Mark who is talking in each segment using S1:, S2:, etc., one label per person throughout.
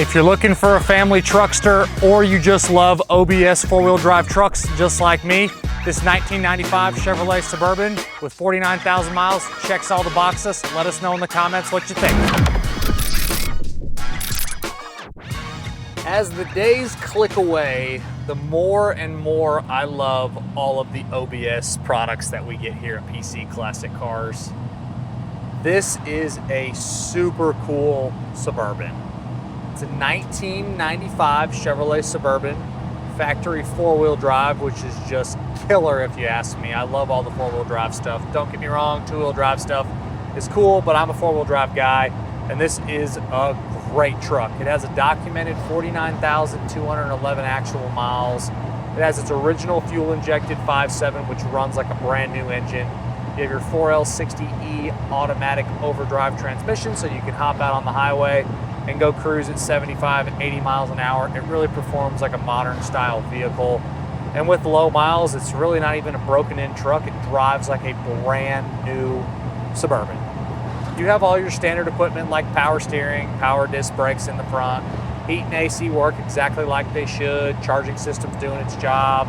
S1: If you're looking for a family truckster or you just love OBS four-wheel drive trucks just like me, this 1995 Chevrolet Suburban with 49,000 miles checks all the boxes. Let us know in the comments what you think. As the days click away, the more and more I love all of the OBS products that we get here at PC Classic Cars. This is a super cool Suburban. It's a 1995 Chevrolet Suburban, factory four-wheel drive, which is just killer if you ask me. I love all the four-wheel drive stuff. Don't get me wrong, two-wheel drive stuff is cool, but I'm a four-wheel drive guy, and this is a great truck. It has a documented 49,211 actual miles. It has its original fuel-injected 5.7, which runs like a brand new engine. You have your 4L60E automatic overdrive transmission, so you can hop out on the highway and go cruise at 75, 80 miles an hour. It really performs like a modern style vehicle. And with low miles, it's really not even a broken in truck. It drives like a brand new Suburban. You have all your standard equipment like power steering, power disc brakes in the front, heat and AC work exactly like they should, charging system's doing its job,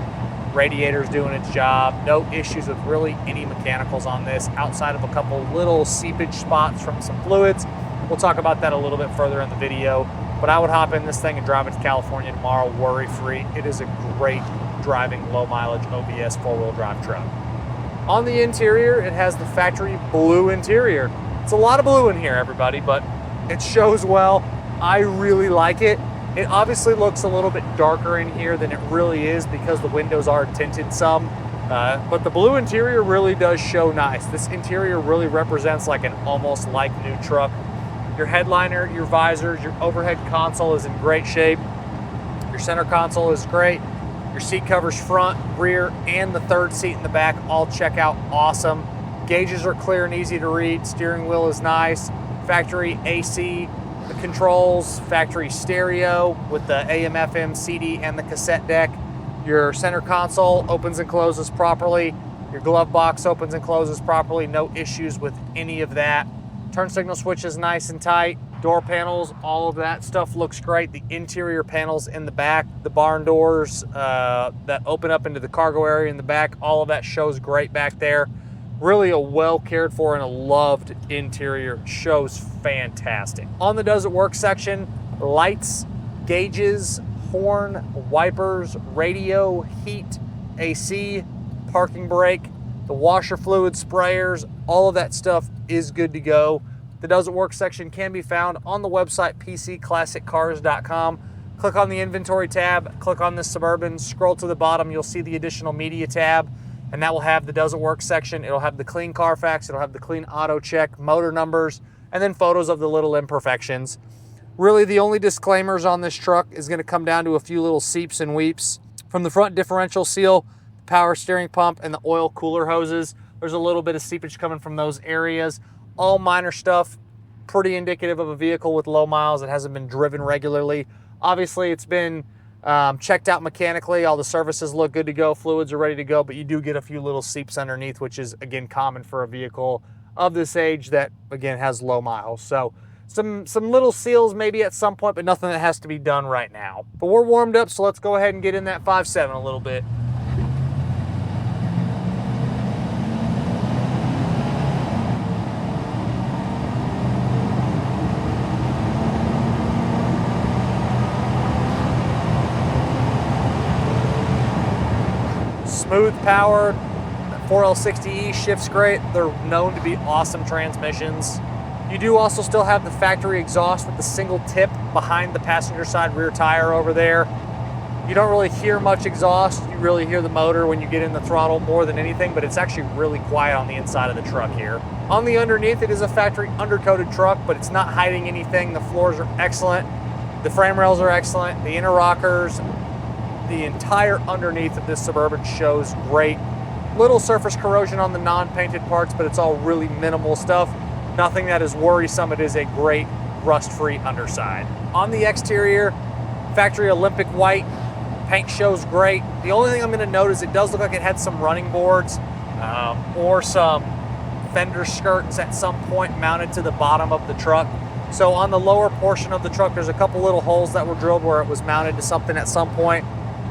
S1: radiator's doing its job. No issues with really any mechanicals on this outside of a couple little seepage spots from some fluids. We'll talk about that a little bit further in the video, but I would hop in this thing and drive it to California tomorrow worry-free. It is a great driving low mileage OBS four-wheel drive truck. On the interior, it has the factory blue interior. It's a lot of blue in here, everybody, but it shows well. I really like it. It obviously looks a little bit darker in here than it really is because the windows are tinted some, but the blue interior really does show nice. This interior really represents like an almost like new truck. Your headliner, your visors, your overhead console is in great shape. Your center console is great. Your seat covers front, rear, and the third seat in the back all check out awesome. Gauges are clear and easy to read. Steering wheel is nice. Factory AC, the controls, factory stereo with the AM, FM, CD, and the cassette deck. Your center console opens and closes properly. Your glove box opens and closes properly. No issues with any of that. Turn signal switch is nice and tight. Door panels, all of that stuff looks great. The interior panels in the back, the barn doors that open up into the cargo area in the back, all of that shows great back there. Really a well cared for and a loved interior. Shows fantastic. On the does it work section, lights, gauges, horn, wipers, radio, heat, AC, parking brake, the washer fluid sprayers, all of that stuff is good to go. The does it work section can be found on the website pcclassiccars.com. Click on the inventory tab, click on the Suburban, scroll to the bottom, you'll see the additional media tab, and that will have the does it work section. It'll have the clean Carfax, it'll have the clean Autocheck, motor numbers, and then photos of the little imperfections. Really the only disclaimers on this truck is going to come down to a few little seeps and weeps. From the front differential seal, power steering pump, and the oil cooler hoses, there's a little bit of seepage coming from those areas. All minor stuff, pretty indicative of a vehicle with low miles that hasn't been driven regularly. Obviously it's been checked out mechanically, all the services look good to go, fluids are ready to go, but you do get a few little seeps underneath, which is again common for a vehicle of this age that again has low miles. So some little seals maybe at some point, but nothing that has to be done right now. But we're warmed up, so let's go ahead and get in that 5.7 a little bit. Smooth power, 4L60E shifts great. They're known to be awesome transmissions. You do also still have the factory exhaust with the single tip behind the passenger side rear tire over there. You don't really hear much exhaust. You really hear the motor when you get in the throttle more than anything, but it's actually really quiet on the inside of the truck here. On the underneath, it is a factory undercoated truck, but it's not hiding anything. The floors are excellent. The frame rails are excellent. The inner rockers, the entire underneath of this Suburban shows great. Little surface corrosion on the non-painted parts, but it's all really minimal stuff. Nothing that is worrisome. It is a great rust-free underside. On the exterior, factory Olympic white. Paint shows great. The only thing I'm going to note is it does look like it had some running boards or some fender skirts at some point mounted to the bottom of the truck. So on the lower portion of the truck, there's a couple little holes that were drilled where it was mounted to something at some point.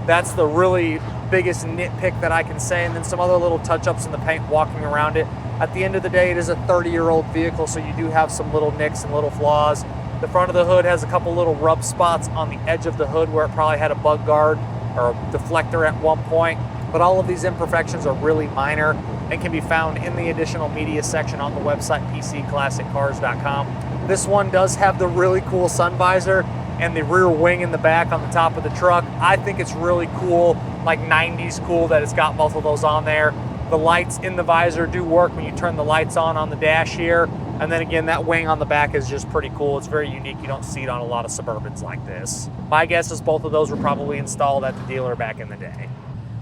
S1: That's the really biggest nitpick that I can say, and then some other little touch-ups in the paint walking around it. At the end of the day, it is a 30-year-old vehicle, so you do have some little nicks and little flaws. The front of the hood has a couple little rub spots on the edge of the hood where it probably had a bug guard or a deflector at one point. But all of these imperfections are really minor and can be found in the additional media section on the website, pcclassiccars.com. This one does have the really cool sun visor and the rear wing in the back on the top of the truck. I think it's really cool, like 90s cool, that it's got both of those on there. The lights in the visor do work when you turn the lights on the dash here. And then again, that wing on the back is just pretty cool. It's very unique. You don't see it on a lot of Suburbans like this. My guess is both of those were probably installed at the dealer back in the day.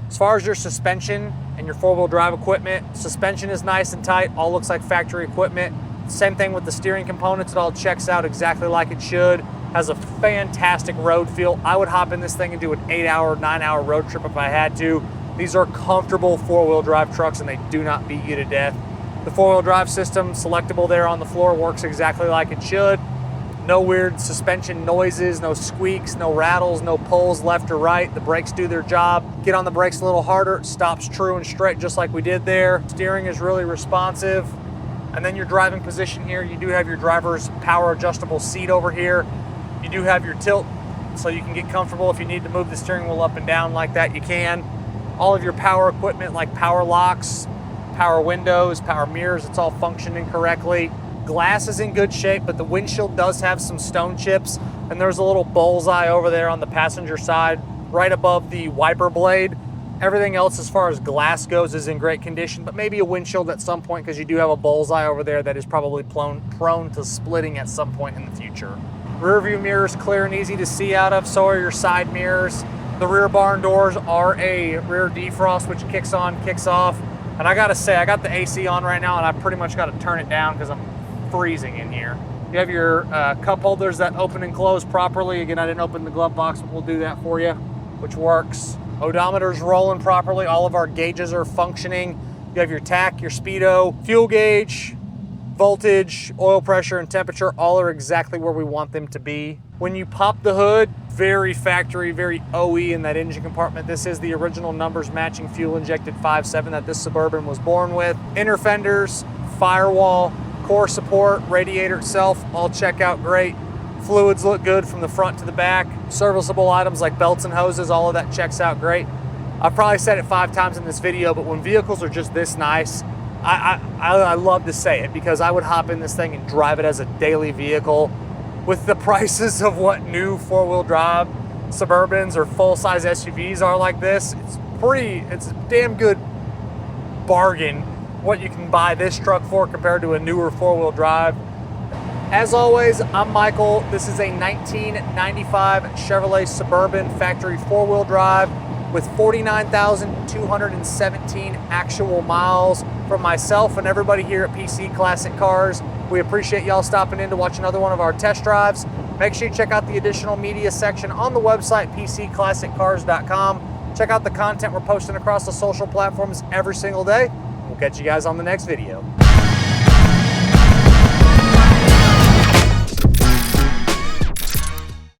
S1: As far as your suspension and your four-wheel drive equipment, suspension is nice and tight, all looks like factory equipment. Same thing with the steering components, it all checks out exactly like it should. Has a fantastic road feel. I would hop in this thing and do an 8-hour, 9-hour road trip if I had to. These are comfortable four-wheel drive trucks and they do not beat you to death. The four-wheel drive system, selectable there on the floor, works exactly like it should. No weird suspension noises, no squeaks, no rattles, no pulls left or right. The brakes do their job. Get on the brakes a little harder, it stops true and straight just like we did there. Steering is really responsive. And then your driving position here, you do have your driver's power adjustable seat over here. You do have your tilt, so you can get comfortable. If you need to move the steering wheel up and down like that, you can. All of your power equipment like power locks, power windows, power mirrors, it's all functioning correctly. Glass is in good shape, but the windshield does have some stone chips, and there's a little bullseye over there on the passenger side, right above the wiper blade. Everything else as far as glass goes is in great condition, but maybe a windshield at some point because you do have a bullseye over there that is probably prone to splitting at some point in the future. Rear view mirrors clear and easy to see out of, so are your side mirrors. The rear barn doors are a rear defrost, which kicks on, kicks off. And I gotta say, I got the AC on right now and I pretty much gotta turn it down because I'm freezing in here. You have your cup holders that open and close properly. Again, I didn't open the glove box, but we'll do that for you, which works. Odometer's rolling properly. All of our gauges are functioning. You have your tach, your speedo, fuel gauge, voltage, oil pressure, and temperature, all are exactly where we want them to be. When you pop the hood, very factory, very OE in that engine compartment. This is the original numbers matching fuel injected 5.7 that this Suburban was born with. Inner fenders, firewall, core support, radiator itself, all check out great. Fluids look good from the front to the back. Serviceable items like belts and hoses, all of that checks out great. I've probably said it 5 times in this video, but when vehicles are just this nice, I love to say it because I would hop in this thing and drive it as a daily vehicle. With the prices of what new four-wheel drive Suburbans or full-size SUVs are like this, it's a damn good bargain what you can buy this truck for compared to a newer four-wheel drive. As always, I'm Michael. This is a 1995 Chevrolet Suburban factory four-wheel drive with 49,217 actual miles. From myself and everybody here at PC Classic Cars, we appreciate y'all stopping in to watch another one of our test drives. Make sure you check out the additional media section on the website, pcclassiccars.com. Check out the content we're posting across the social platforms every single day. We'll catch you guys on the next video.